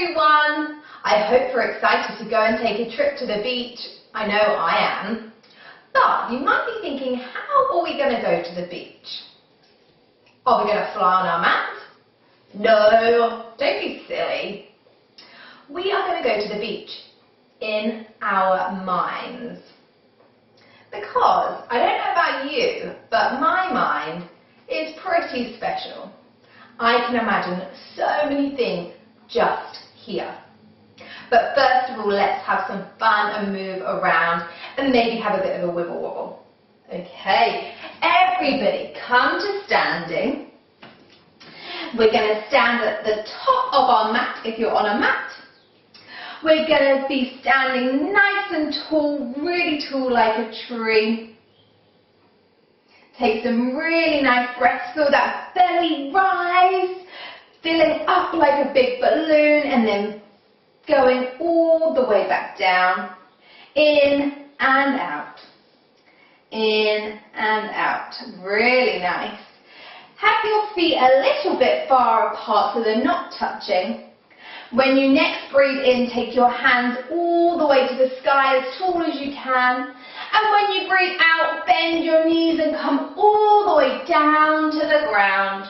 everyone! I hope you're excited to go and take a trip to the beach. I know I am. But you might be thinking, how are we going to go to the beach? Are we going to fly on our mat? No, don't be silly. We are going to go to the beach in our minds. Because, I don't know about you, but my mind is pretty special. I can imagine so many things just here. But first of all, let's have some fun and move around and maybe have a bit of a wibble wobble. Okay, everybody come to standing. We're going to stand at the top of our mat if you're on a mat. We're going to be standing nice and tall, really tall like a tree. Take some really nice breaths, feel that belly rise, filling up like a big balloon and then going all the way back down, in and out, in and out. Really nice. Have your feet a little bit far apart so they're not touching. When you next breathe in, take your hands all the way to the sky as tall as you can. And when you breathe out, bend your knees and come all the way down to the ground.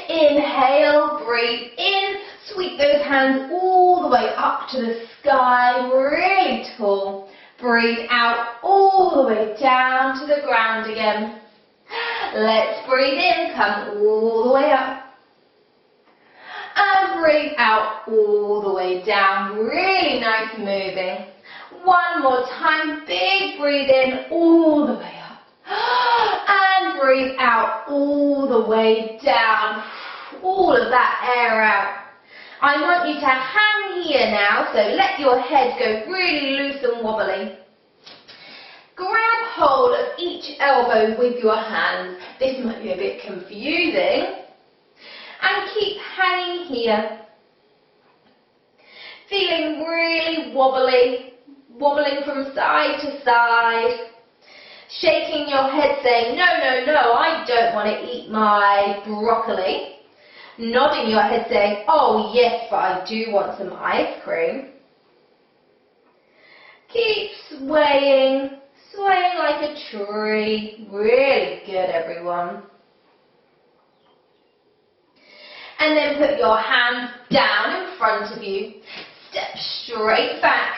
Inhale, breathe in, sweep those hands all the way up to the sky, really tall. Breathe out all the way down to the ground again. Let's breathe in, come all the way up. And breathe out all the way down, really nice moving. One more time, big breathe in, all the way up. And breathe out all the way down, all of that air out. I want you to hang here now, so let your head go really loose and wobbly. Grab hold of each elbow with your hands. This might be a bit confusing. And keep hanging here. Feeling really wobbly, wobbling from side to side. Shaking your head saying, no, no, no, I don't want to eat my broccoli. Nodding your head saying, oh yes, but I do want some ice cream. Keep swaying, swaying like a tree. Really good, everyone. And then put your hands down in front of you. Step straight back.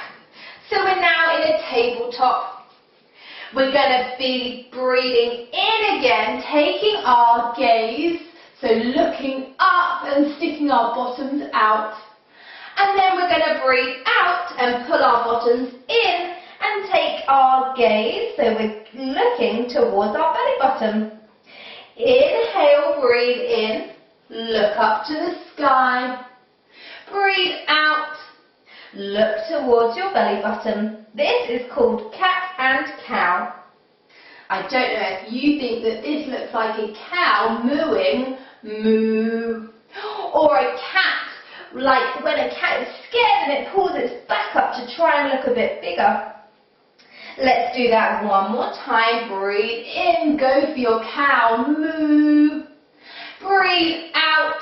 So we're now in a tabletop. We're going to be breathing in again, taking our gaze, so looking up and sticking our bottoms out. And then we're going to breathe out and pull our bottoms in and take our gaze, so we're looking towards our belly button. Inhale, breathe in. Look up to the sky. Breathe out. Look towards your belly button. This is called cat and cow. I don't know if you think that this looks like a cow mooing, moo, or a cat, like when a cat is scared and it pulls its back up to try and look a bit bigger. Let's do that one more time. Breathe in. Go for your cow, moo. Breathe out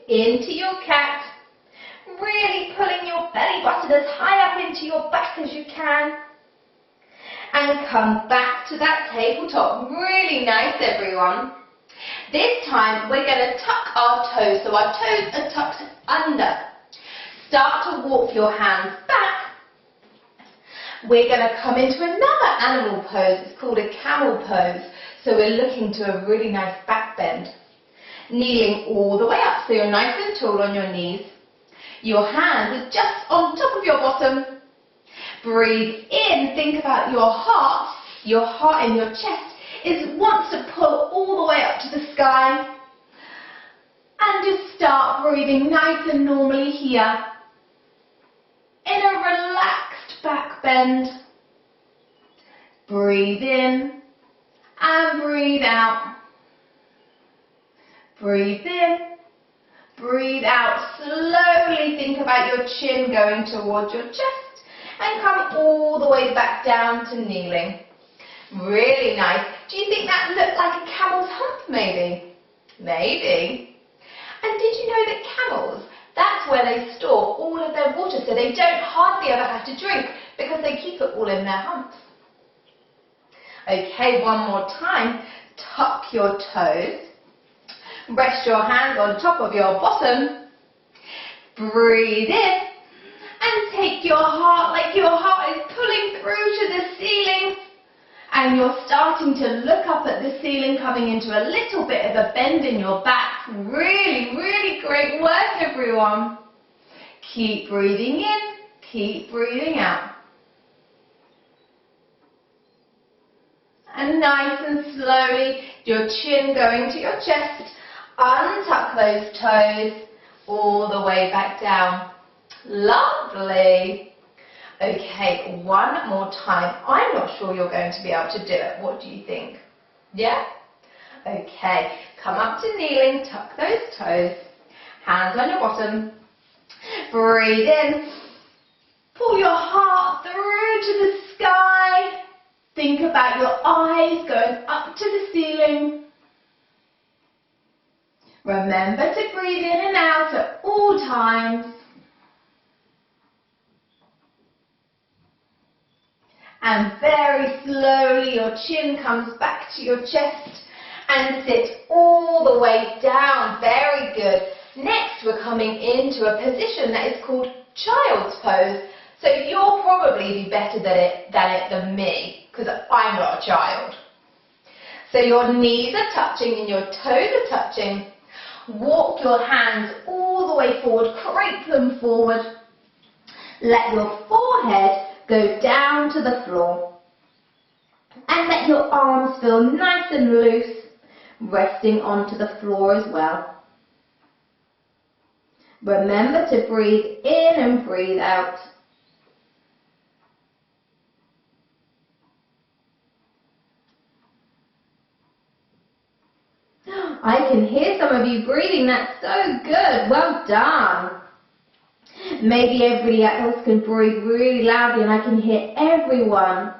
into your cat, really pulling your belly button as high up into your back as you can. And come back to that tabletop. Really nice, everyone. This time we're going to tuck our toes, so our toes are tucked under. Start to walk your hands back. We're going to come into another animal pose. It's called a camel pose. So we're looking to a really nice back bend. Kneeling all the way up, so you're nice and tall on your knees. Your hands are just on top of your bottom. Breathe in, think about your heart in your chest wants to pull all the way up to the sky. And just start breathing nice and normally here. In a relaxed back bend. Breathe in and breathe out. Breathe in, breathe out. Slowly think about your chin going towards your chest and come all the way back down to kneeling. Really nice. Do you think that looked like a camel's hump maybe? Maybe. And did you know that camels, that's where where they store all of their water, so they don't hardly ever have to drink because they keep it all in their humps. Okay, one more time. Tuck your toes. Rest your hands on top of your bottom. Breathe in and take your heart like your heart is pulling through to the ceiling. And you're starting to look up at the ceiling, coming into a little bit of a bend in your back. Really, really great work, everyone. Keep breathing in, keep breathing out. And nice and slowly, your chin going to your chest. Untuck those toes all the way back down. Lovely. Okay, one more time. I'm not sure you're going to be able to do it. What do you think? Yeah? Okay, come up to kneeling, tuck those toes, hands on your bottom. Breathe in. Pull your heart through to the sky. Think about your eyes going up to the ceiling. Remember to breathe in and out at all times. And very slowly your chin comes back to your chest and sit all the way down. Very good. Next we're coming into a position that is called child's pose. So you'll probably be better at it than me because I'm not a child. So your knees are touching and your toes are touching. Walk your hands all the way forward, creep them forward. Let your forehead go down to the floor. And let your arms feel nice and loose, resting onto the floor as well. Remember to breathe in and breathe out. I can hear some of you breathing. That's so good. Well done. Maybe everybody else can breathe really loudly and I can hear everyone.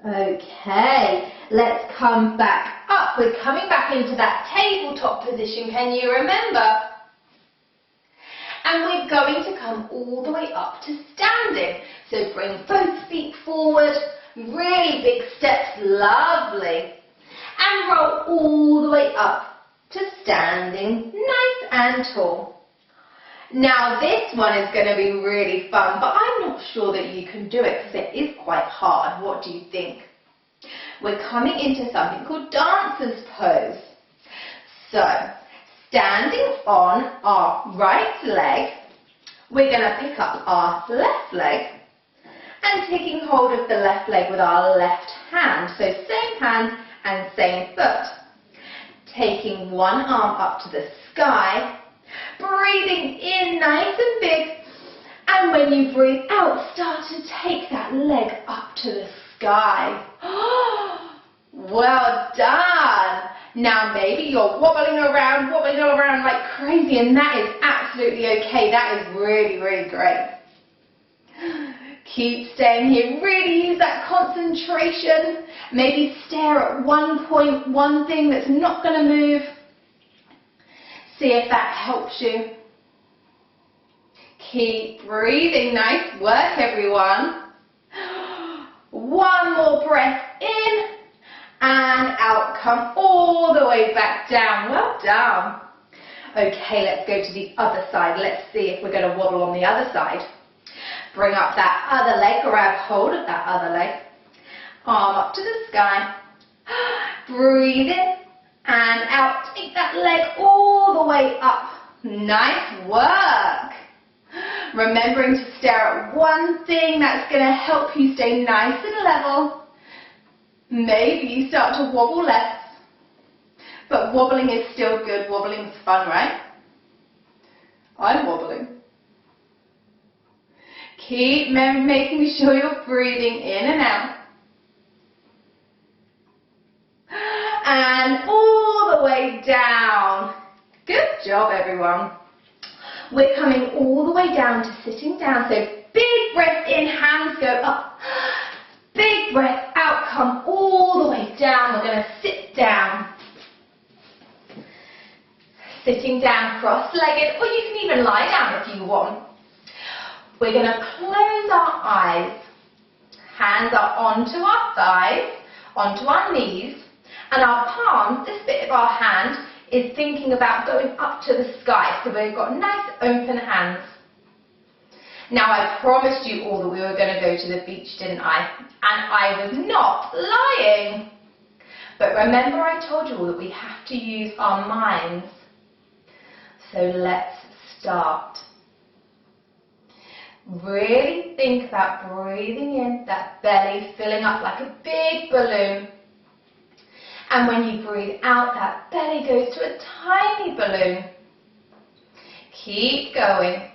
Okay, let's come back up. We're coming back into that tabletop position. Can you remember? And we're going to come all the way up to standing. So bring both feet forward, really big steps, lovely. And roll all the way up to standing, nice and tall. Now this one is going to be really fun, but I'm not sure that you can do it because it is quite hard. What do you think? We're coming into something called dancer's pose. So, standing on our right leg, we're going to pick up our left leg and taking hold of the left leg with our left hand. So same hand and same foot. Taking one arm up to the sky, breathing in nice and big, and when you breathe out, start to take that leg up to the sky. Well done. Now maybe you're wobbling around like crazy, and that is absolutely okay. That is really, really great. Keep staying here. Really use that concentration. Maybe stare at one point, one thing that's not going to move. See if that helps you. Keep breathing. Nice work, everyone. One more breath in and out. Come all the way back down. Well done. Okay, let's go to the other side. Let's see if we're going to wobble on the other side. Bring up that other leg. Grab hold of that other leg. Arm up to the sky. Breathe in and out. Take that leg all the way up. Nice work. Remembering to stare at one thing that's going to help you stay nice and level. Maybe you start to wobble less. But wobbling is still good. Wobbling's fun, right? I'm wobbling. Keep making sure you're breathing in and out. And all the way down. Good job, everyone. We're coming all the way down to sitting down. So big breath in, hands go up. Big breath out, come all sitting down cross-legged, or you can even lie down if you want. We're going to close our eyes. Hands are onto our thighs, onto our knees, and our palms, this bit of our hand, is thinking about going up to the sky. So we've got nice open hands. Now I promised you all that we were going to go to the beach, didn't I? And I was not lying. But remember I told you all that we have to use our minds. So let's start. Really think about breathing in, that belly filling up like a big balloon. And when you breathe out, that belly goes to a tiny balloon. Keep going.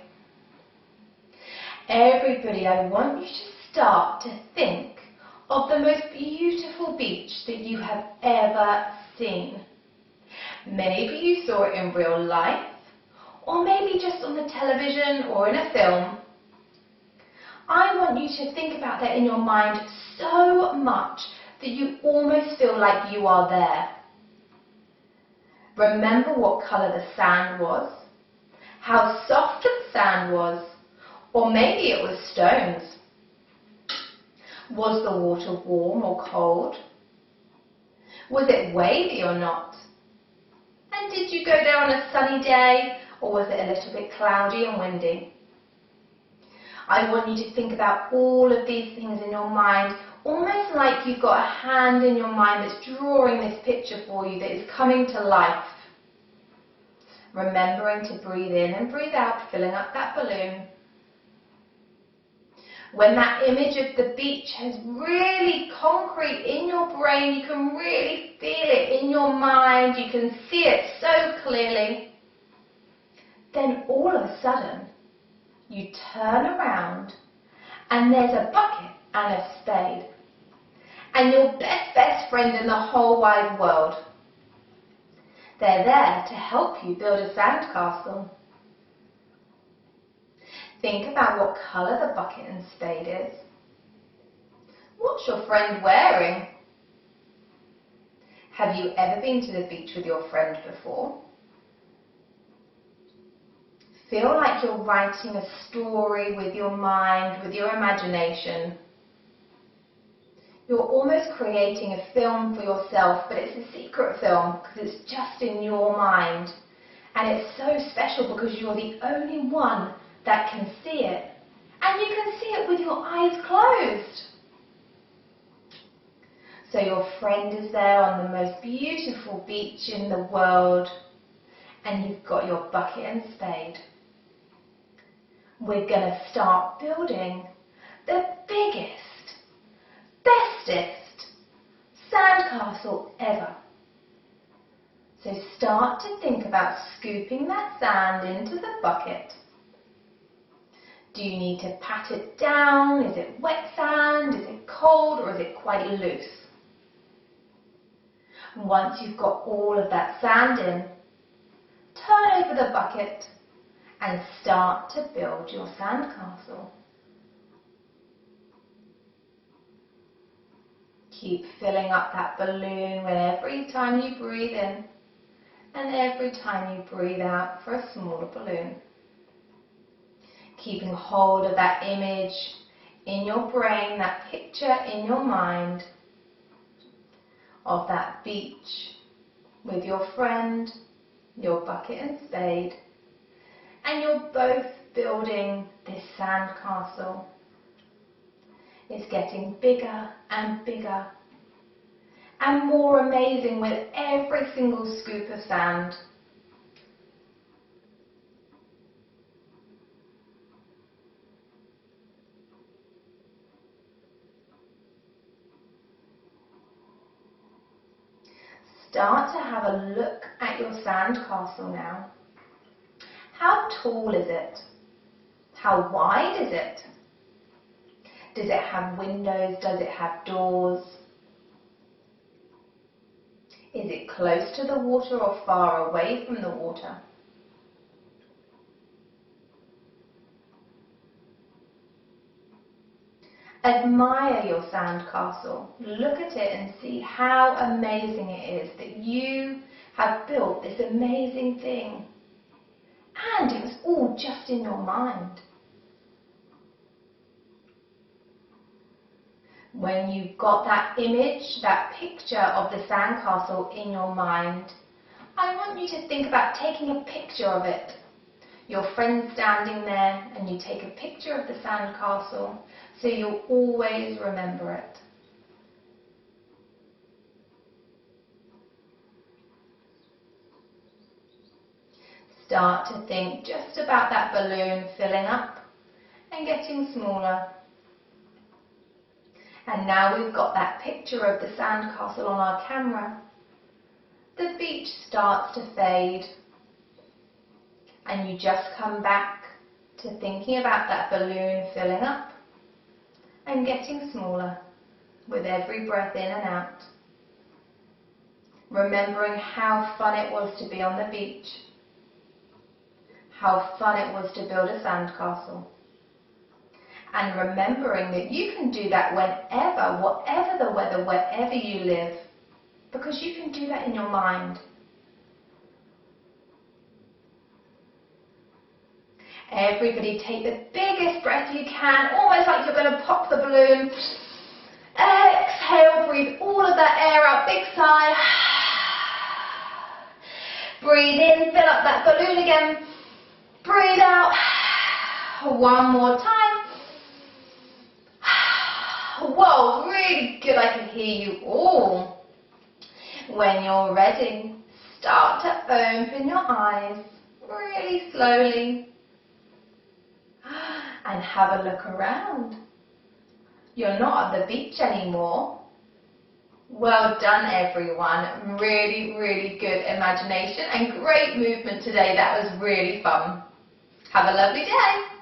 Everybody, I want you to start to think of the most beautiful beach that you have ever seen. Maybe you saw it in real life, or maybe just on the television or in a film. I want you to think about that in your mind so much that you almost feel like you are there. Remember what colour the sand was, how soft the sand was, or maybe it was stones. Was the water warm or cold? Was it wavy or not? And did you go there on a sunny day, or was it a little bit cloudy and windy? I want you to think about all of these things in your mind, almost like you've got a hand in your mind that's drawing this picture for you that is coming to life. Remembering to breathe in and breathe out, filling up that balloon. When that image of the beach has really concrete in your brain, you can really feel it in your mind, you can see it so clearly, then all of a sudden you turn around and there's a bucket and a spade and your best friend in the whole wide world. They're there to help you build a sandcastle. Think about what colour the bucket and spade is. What's your friend wearing? Have you ever been to the beach with your friend before? Feel like you're writing a story with your mind, with your imagination. You're almost creating a film for yourself, but it's a secret film because it's just in your mind. And it's so special because you're the only one that can see it. And you can see it with your eyes closed. So your friend is there on the most beautiful beach in the world, and you've got your bucket and spade. We're going to start building the biggest, bestest sandcastle ever. So start to think about scooping that sand into the bucket. Do you need to pat it down? Is it wet sand? Is it cold? Or is it quite loose? Once you've got all of that sand in, turn over the bucket and start to build your sandcastle. Keep filling up that balloon with every time you breathe in and every time you breathe out for a smaller balloon. Keeping hold of that image in your brain, that picture in your mind of that beach with your friend, your bucket and spade, and you're both building this sandcastle. It's getting bigger and bigger and more amazing with every single scoop of sand. Start to have a look at your sandcastle now. How tall is it? How wide is it? Does it have windows? Does it have doors? Is it close to the water or far away from the water? Admire your sandcastle. Look at it and see how amazing it is that you have built this amazing thing. And it was all just in your mind. When you've got that image, that picture of the sandcastle in your mind, I want you to think about taking a picture of it. Your friend standing there and you take a picture of the sandcastle so you'll always remember it. Start to think just about that balloon filling up and getting smaller. And now we've got that picture of the sandcastle on our camera. The beach starts to fade and you just come back to thinking about that balloon filling up and getting smaller with every breath in and out. Remembering how fun it was to be on the beach, how fun it was to build a sandcastle. And remembering that you can do that whenever, whatever the weather, wherever you live, because you can do that in your mind. Everybody take the biggest breath you can, almost like you're going to pop the balloon. Exhale, breathe all of that air out, big sigh. Breathe in, fill up that balloon again. Breathe out. One more time. Whoa, really good, I can hear you all. When you're ready, start to open your eyes really slowly and have a look around. You're not at the beach anymore. Well done everyone, really, really good imagination and great movement today, that was really fun. Have a lovely day.